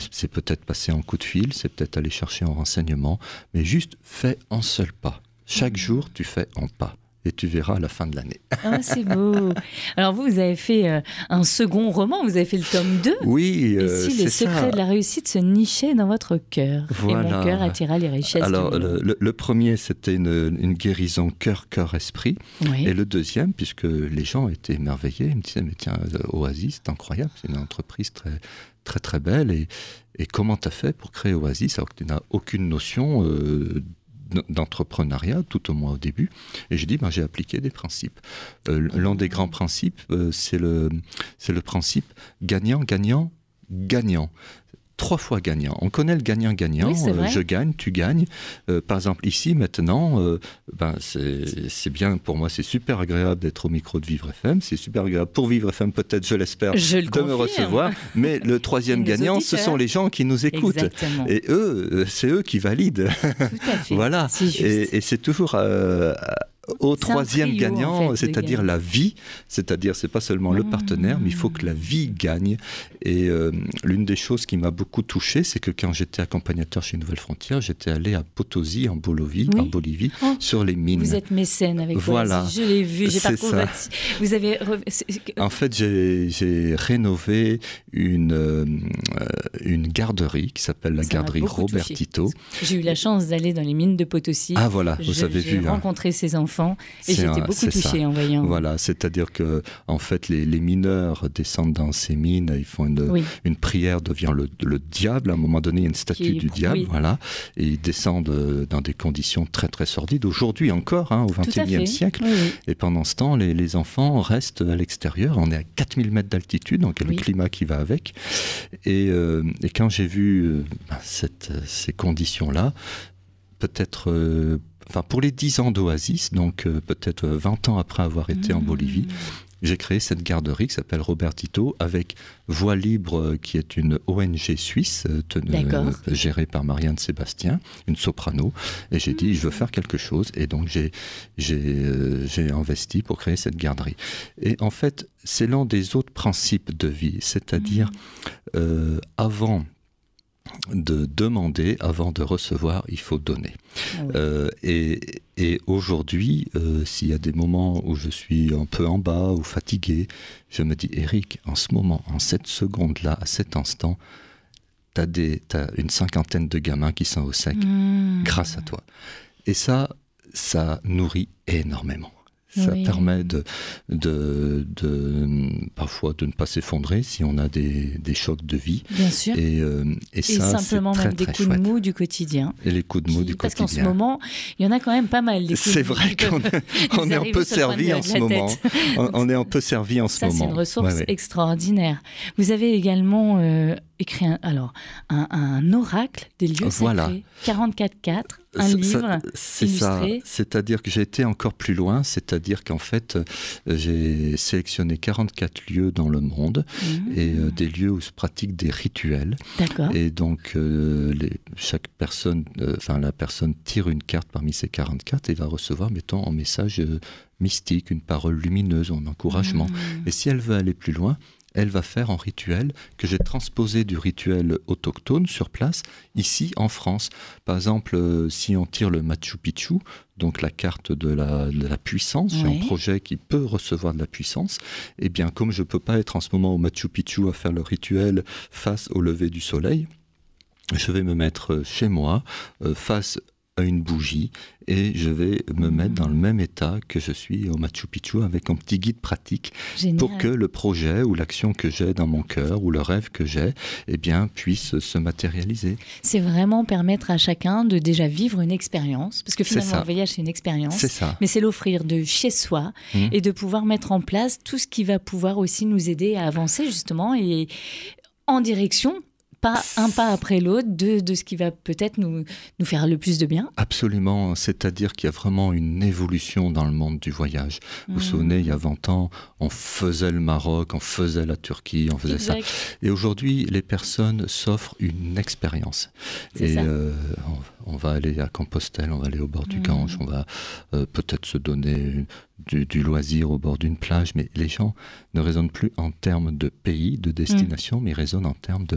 C'est peut-être passer un coup de fil, c'est peut-être aller chercher un renseignement, mais juste fais un seul pas. Chaque jour, tu fais un pas. Et tu verras à la fin de l'année. C'est beau. Alors vous avez fait un second roman, vous avez fait le tome 2. Oui, c'est ça. Les secrets de la réussite se nichaient dans votre cœur. Voilà. Et mon cœur attira les richesses. Alors le premier, c'était une guérison cœur-esprit. Oui. Et le deuxième, puisque les gens étaient émerveillés, ils me disaient, mais tiens, Oasis, c'est incroyable, c'est une entreprise très, très, très belle. Et comment tu as fait pour créer Oasis alors que tu n'as aucune notion d'entrepreneuriat, tout au moins au début. Et j'ai dit, j'ai appliqué des principes. L'un des grands principes, c'est le principe gagnant, gagnant, gagnant. 3 fois gagnant. On connaît le gagnant-gagnant. Oui, je gagne, tu gagnes. Par exemple, ici, maintenant, c'est bien pour moi, c'est super agréable d'être au micro de Vivre FM. C'est super agréable pour Vivre FM, peut-être, je l'espère, de me recevoir. Mais le troisième gagnant, ce sont les gens qui nous écoutent. Exactement. Et eux, c'est eux qui valident. Tout à fait. Voilà. Et c'est toujours... au troisième gagnant, en fait, c'est-à-dire la vie, c'est-à-dire c'est pas seulement le partenaire, mais il faut que la vie gagne. Et l'une des choses qui m'a beaucoup touché, c'est que quand j'étais accompagnateur chez Nouvelles Frontières, j'étais allé à Potosí, en Bolivie, sur les mines. Vous êtes mécène avec voilà. Je l'ai vu, j'ai parcouru votre... Vous avez... En fait, j'ai rénové une garderie qui s'appelle la garderie Robert Tito. J'ai eu la chance d'aller dans les mines de Potosí. Ah voilà, vous avez vu. J'ai rencontré ces enfants et j'étais beaucoup touchée en voyant. Voilà, c'est-à-dire que en fait, les mineurs descendent dans ces mines, ils font une prière devant le diable. À un moment donné, il y a une statue du diable, voilà, et ils descendent dans des conditions très très sordides. Aujourd'hui encore, au XXIe siècle. Oui. Et pendant ce temps, les enfants restent à l'extérieur. On est à 4000 mètres d'altitude, donc il y a le climat qui va avec. Et quand j'ai vu ces conditions-là, peut-être... pour les 10 ans d'Oasis, donc peut-être 20 ans après avoir été en Bolivie, j'ai créé cette garderie qui s'appelle Robert Tito avec Voix Libre, qui est une ONG suisse gérée par Marianne Sébastien, une soprano. Et j'ai dit, je veux faire quelque chose. Et donc j'ai investi pour créer cette garderie. Et en fait, c'est l'un des autres principes de vie, c'est-à-dire avant de demander, avant de recevoir, il faut donner. Et aujourd'hui, s'il y a des moments où je suis un peu en bas ou fatigué, je me dis, Eric, en ce moment, en cette seconde-là, à cet instant, t'as une 50aine de gamins qui sont au sec grâce à toi. Et ça nourrit énormément. Ça permet parfois de ne pas s'effondrer si on a des chocs de vie. Bien sûr. Et ça, simplement c'est même des coups de mou du quotidien. Et les coups de mou du quotidien. Parce qu'en ce moment, il y en a quand même pas mal. C'est vrai qu'on est un peu servi en ce moment. On est un peu servi en ce moment. Ça, c'est une ressource extraordinaire. Vous avez également écrit un oracle des lieux sacrés, 44.4. Un livre c'est illustré. Ça, c'est-à-dire que j'ai été encore plus loin, c'est-à-dire qu'en fait, j'ai sélectionné 44 lieux dans le monde et des lieux où se pratiquent des rituels. D'accord. Et donc, chaque personne, la personne tire une carte parmi ces 44 et va recevoir, mettons, un message mystique, une parole lumineuse, un encouragement. Et si elle veut aller plus loin, elle va faire un rituel que j'ai transposé du rituel autochtone sur place, ici en France. Par exemple, si on tire le Machu Picchu, donc la carte de la puissance, j'ai un projet qui peut recevoir de la puissance, et bien comme je ne peux pas être en ce moment au Machu Picchu à faire le rituel face au lever du soleil, je vais me mettre chez moi, face à une bougie, et je vais me mettre dans le même état que je suis au Machu Picchu avec un petit guide pratique. Génial. Pour que le projet ou l'action que j'ai dans mon cœur ou le rêve que j'ai puisse se matérialiser. C'est vraiment permettre à chacun de déjà vivre une expérience, parce que finalement le voyage c'est une expérience, mais c'est l'offrir de chez soi et de pouvoir mettre en place tout ce qui va pouvoir aussi nous aider à avancer justement et en direction un pas après l'autre de ce qui va peut-être nous faire le plus de bien. Absolument, c'est-à-dire qu'il y a vraiment une évolution dans le monde du voyage. Vous vous souvenez, il y a 20 ans, on faisait le Maroc, on faisait la Turquie, on faisait ça. Et aujourd'hui, les personnes s'offrent une expérience. Et on va aller à Compostelle, on va aller au bord du Gange, on va peut-être se donner du loisir au bord d'une plage, mais les gens ne raisonnent plus en termes de pays, de destination, mais ils raisonnent en termes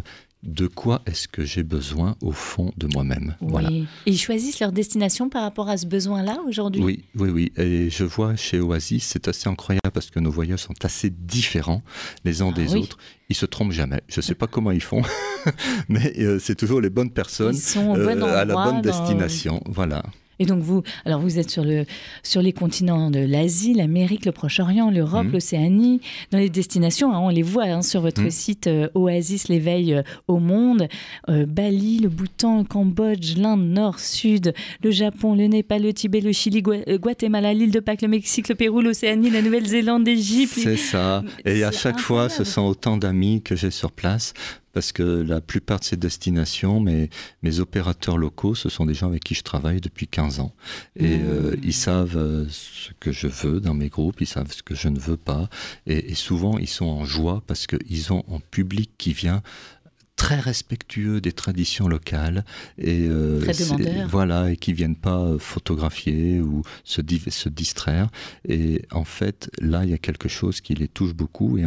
de quoi est-ce que j'ai besoin au fond de moi-même. Oui. Voilà. Et ils choisissent leur destination par rapport à ce besoin-là aujourd'hui ? Oui. Et je vois chez Oasis, c'est assez incroyable parce que nos voyages sont assez différents les uns des autres. Ils se trompent jamais. Je ne sais pas comment ils font, mais c'est toujours les bonnes personnes à la bonne destination. Voilà. Et donc vous êtes sur les continents de l'Asie, l'Amérique, le Proche-Orient, l'Europe, l'Océanie, dans les destinations, on les voit sur votre site Oasis, l'éveil au monde, Bali, le Bhoutan, le Cambodge, l'Inde, Nord, Sud, le Japon, le Népal, le Tibet, le Chili, Guatemala, l'île de Pâques, le Mexique, le Pérou, l'Océanie, la Nouvelle-Zélande, l'Égypte. C'est ça. Et à chaque fois, ce sont autant d'amis que j'ai sur place. Parce que la plupart de ces destinations, mes opérateurs locaux, ce sont des gens avec qui je travaille depuis 15 ans. Et ils savent ce que je veux dans mes groupes, ils savent ce que je ne veux pas. Et souvent, ils sont en joie parce qu'ils ont un public qui vient très respectueux des traditions locales et très demandeurs. Voilà, et qui viennent pas photographier ou se distraire. Et en fait, là, il y a quelque chose qui les touche beaucoup et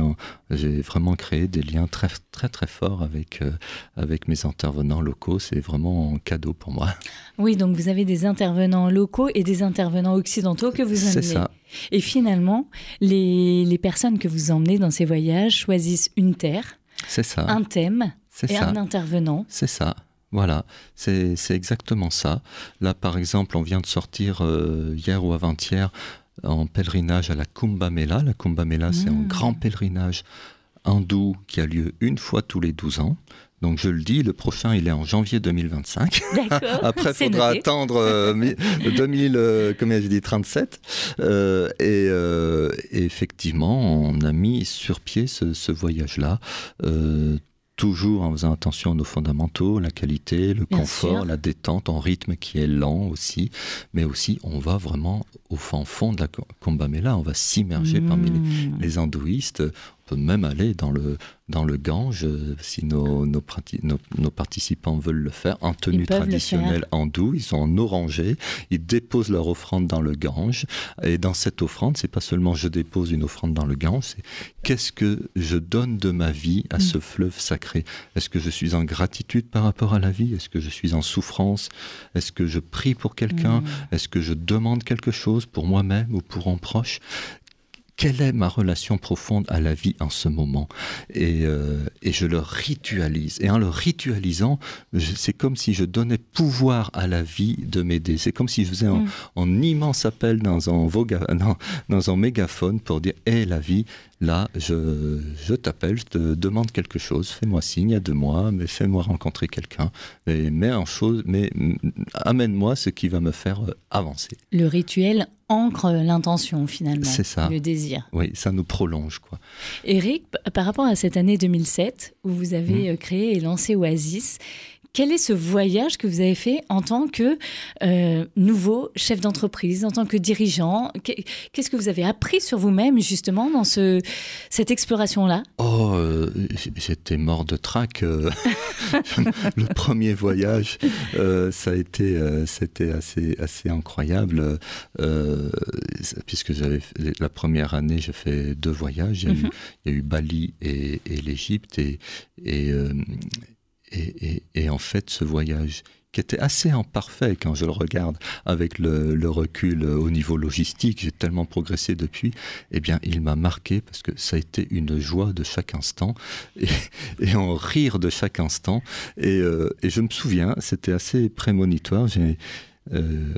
j'ai vraiment créé des liens très très très forts avec mes intervenants locaux. C'est vraiment un cadeau pour moi. Oui, donc vous avez des intervenants locaux et des intervenants occidentaux que vous amenez. C'est ça. Et finalement, les personnes que vous emmenez dans ces voyages choisissent une terre, c'est ça, un thème. C'est et ça. Un intervenant. C'est ça, voilà, c'est exactement ça. Là, par exemple, on vient de sortir hier ou avant-hier en pèlerinage à la Kumbh Mela. La Kumbh Mela, c'est un grand pèlerinage hindou qui a lieu une fois tous les 12 ans. Donc je le dis, le prochain, il est en janvier 2025. D'accord. Après, il faudra attendre 2037. Et effectivement, on a mis sur pied ce voyage-là. Toujours en faisant attention à nos fondamentaux, la qualité, le confort, la détente, en rythme qui est lent aussi. Mais aussi, on va vraiment au fond de la Kumbh Mela, on va s'immerger parmi les hindouistes. On peut même aller dans le Gange, si nos participants veulent le faire, en tenue traditionnelle hindoue. Ils sont en orangé, ils déposent leur offrande dans le Gange. Et dans cette offrande, c'est pas seulement je dépose une offrande dans le Gange, c'est qu'est-ce que je donne de ma vie à ce fleuve sacré. Est-ce que je suis en gratitude par rapport à la vie? Est-ce que je suis en souffrance? Est-ce que je prie pour quelqu'un? Est-ce que je demande quelque chose pour moi-même ou pour un proche? Quelle est ma relation profonde à la vie en ce moment? Et je le ritualise. Et en le ritualisant, c'est comme si je donnais pouvoir à la vie de m'aider. C'est comme si je faisais un immense appel dans un mégaphone pour dire « Hé, la vie, là, je t'appelle, je te demande quelque chose, fais-moi signe, aide-moi, mais fais-moi rencontrer quelqu'un, mais amène-moi ce qui va me faire avancer. » Le rituel ancre l'intention finalement, c'est ça. Le désir. Oui, ça nous prolonge, quoi. Éric, par rapport à cette année 2007 où vous avez créé et lancé Oasis, quel est ce voyage que vous avez fait en tant que nouveau chef d'entreprise, en tant que dirigeant? Qu'est-ce que vous avez appris sur vous-même justement dans cette exploration-là? J'étais mort de trac. Le premier voyage, c'était assez incroyable. Puisque la première année, j'ai fait 2 voyages. Il y a eu Bali et l'Égypte et en fait, ce voyage qui était assez imparfait quand je le regarde avec le recul au niveau logistique, j'ai tellement progressé depuis, eh bien, il m'a marqué parce que ça a été une joie de chaque instant et un rire de chaque instant. Et je me souviens, c'était assez prémonitoire, j'ai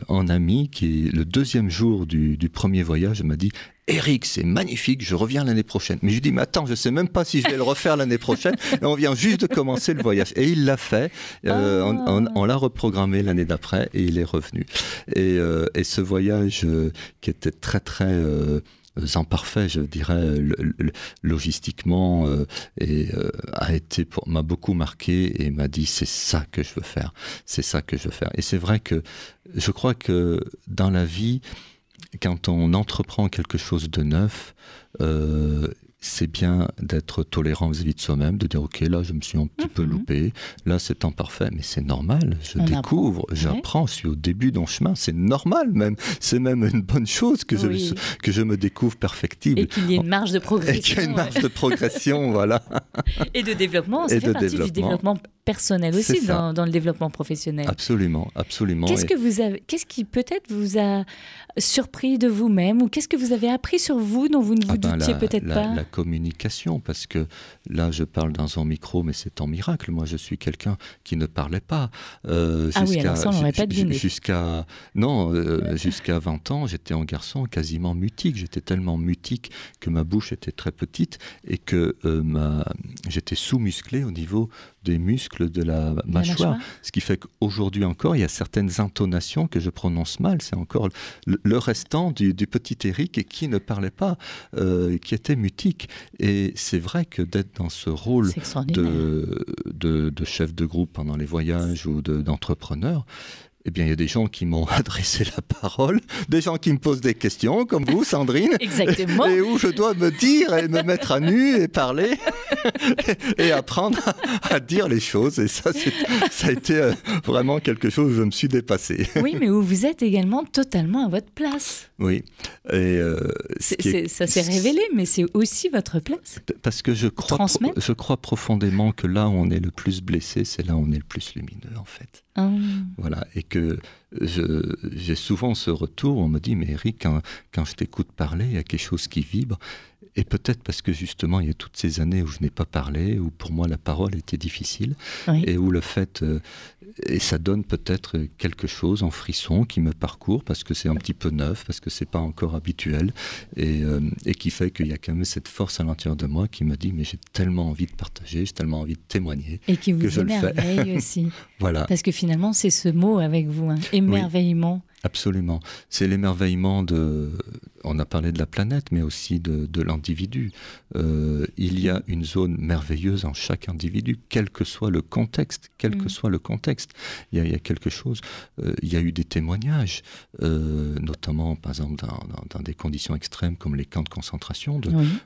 un ami qui, le 2e jour du premier voyage, m'a dit « Éric, c'est magnifique, je reviens l'année prochaine. » Mais je lui dis « Mais attends, je ne sais même pas si je vais le refaire l'année prochaine. Et on vient juste de commencer le voyage. » Et il l'a fait. On l'a reprogrammé l'année d'après et il est revenu. Et ce voyage qui était très, très... imparfait, je dirais, logistiquement, m'a beaucoup marqué et m'a dit c'est ça que je veux faire, c'est ça que je veux faire. Et c'est vrai que je crois que dans la vie, quand on entreprend quelque chose de neuf, c'est bien d'être tolérant vis-à-vis de soi-même, de dire ok, là je me suis un petit peu loupé, là c'est imparfait, mais c'est normal, je découvre, j'apprends, je suis au début d'un chemin, c'est normal même, c'est même une bonne chose que je me découvre perfectible. Et qu'il y ait une marge de progression. Et qu'il y ait une marge de progression, voilà. Et de développement, ça fait partie du développement personnel aussi dans le développement professionnel. Absolument, absolument. Qu'est-ce qui peut-être vous a surpris de vous-même ou qu'est-ce que vous avez appris sur vous dont vous ne vous doutiez peut-être pas? La communication, parce que là, je parle dans un micro, mais c'est un miracle. Moi, je suis quelqu'un qui ne parlait pas. Oui, alors ça, on n'aurait pas deviné. Jusqu'à 20 ans, j'étais un garçon quasiment mutique. J'étais tellement mutique que ma bouche était très petite et que j'étais sous-musclé au niveau des muscles de la mâchoire. Ce qui fait qu'aujourd'hui encore, il y a certaines intonations que je prononce mal. C'est encore le restant du petit Éric qui ne parlait pas, qui était mutique. Et c'est vrai que d'être dans ce rôle de chef de groupe pendant les voyages ou d'entrepreneur, eh bien, il y a des gens qui m'ont adressé la parole, des gens qui me posent des questions, comme vous, Sandrine. Exactement. Et où je dois me dire et me mettre à nu et parler et apprendre à dire les choses. Et ça a été vraiment quelque chose où je me suis dépassé. Oui, mais où vous êtes également totalement à votre place. Oui. Et ça s'est révélé, mais c'est aussi votre place. Parce que je crois profondément que là où on est le plus blessé, c'est là où on est le plus lumineux, en fait. Voilà, et que j'ai souvent ce retour où on me dit, mais Éric, quand je t'écoute parler, il y a quelque chose qui vibre. Et peut-être parce que justement, il y a toutes ces années où je n'ai pas parlé, où pour moi la parole était difficile, et où le fait, et ça donne peut-être quelque chose en frisson qui me parcourt, parce que c'est un petit peu neuf, parce que c'est pas encore habituel, et qui fait qu'il y a quand même cette force à l'intérieur de moi qui me dit, mais j'ai tellement envie de partager, j'ai tellement envie de témoigner, et qui vous que je le fais. émerveille aussi. Voilà. Parce que finalement, c'est ce mot avec vous, émerveillement. Oui, absolument. C'est l'émerveillement on a parlé de la planète, mais aussi de l'individu. Il y a une zone merveilleuse en chaque individu, quel que soit le contexte. Il y a quelque chose. Il y a eu des témoignages, notamment, par exemple, dans des conditions extrêmes comme les camps de concentration,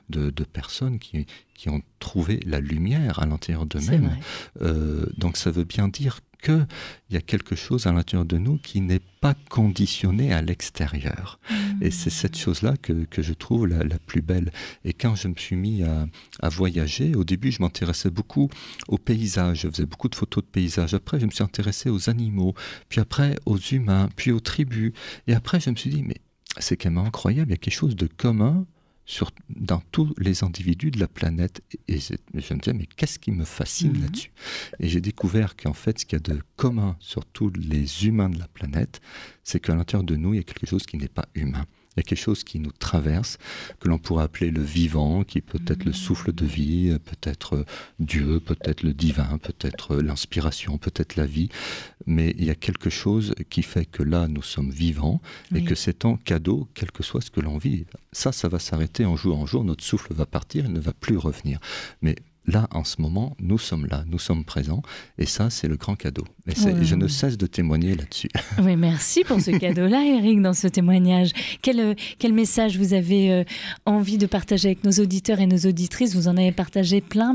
de personnes qui ont trouvé la lumière à l'intérieur d'eux-mêmes. Donc ça veut bien dire qu'il y a quelque chose à l'intérieur de nous qui n'est pas conditionné à l'extérieur. Et c'est cette chose-là que je trouve la plus belle. Et quand je me suis mis à voyager, au début, je m'intéressais beaucoup aux paysages. Je faisais beaucoup de photos de paysages. Après, je me suis intéressé aux animaux, puis après aux humains, puis aux tribus. Et après, je me suis dit, mais c'est quand même incroyable, il y a quelque chose de commun dans tous les individus de la planète. Et je me disais, mais qu'est-ce qui me fascine là-dessus? Et j'ai découvert qu'en fait, ce qu'il y a de commun sur tous les humains de la planète, c'est qu'à l'intérieur de nous, il y a quelque chose qui n'est pas humain. Il y a quelque chose qui nous traverse, que l'on pourrait appeler le vivant, qui peut être le souffle de vie, peut-être Dieu, peut-être le divin, peut-être l'inspiration, peut-être la vie. Mais il y a quelque chose qui fait que là, nous sommes vivants et que c'est un cadeau, quel que soit ce que l'on vit. Ça va s'arrêter en jour, notre souffle va partir, il ne va plus revenir. Mais là, en ce moment, nous sommes là, nous sommes présents, et ça, c'est le grand cadeau. Et je ne cesse de témoigner là-dessus. Oui, merci pour ce cadeau-là, Éric, dans ce témoignage. Quel message vous avez envie de partager avec nos auditeurs et nos auditrices? Vous en avez partagé plein,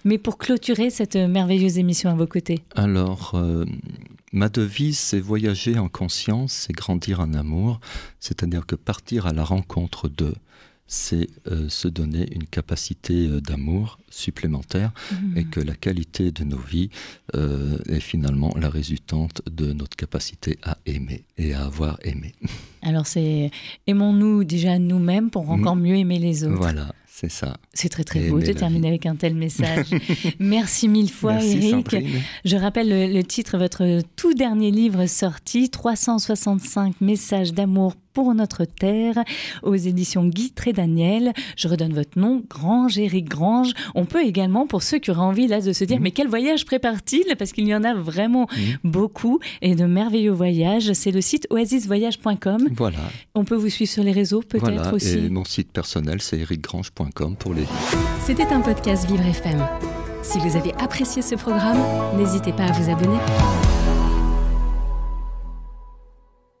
mais pour clôturer cette merveilleuse émission à vos côtés. Alors, ma devise, c'est voyager en conscience, c'est grandir en amour, c'est-à-dire que partir à la rencontre d'eux, c'est se donner une capacité d'amour supplémentaire et que la qualité de nos vies est finalement la résultante de notre capacité à aimer et à avoir aimé. Alors c'est aimons-nous déjà nous-mêmes pour encore mieux aimer les autres. Voilà. C'est ça. C'est très très beau de terminer avec un tel message. Merci mille fois, Éric. Sandrine. Je rappelle le titre, votre tout dernier livre sorti, 365 messages d'amour pour notre terre, aux éditions Guy Trédaniel. Je redonne votre nom, Grange, Éric Grange. On peut également, pour ceux qui auraient envie là de se dire, mais quel voyage prépare-t-il? Parce qu'il y en a vraiment beaucoup et de merveilleux voyages. C'est le site oasisvoyage.com. Voilà. On peut vous suivre sur les réseaux peut-être aussi. Et mon site personnel, c'est ericgrange.com pour les... C'était un podcast Vivre FM. Si vous avez apprécié ce programme, n'hésitez pas à vous abonner.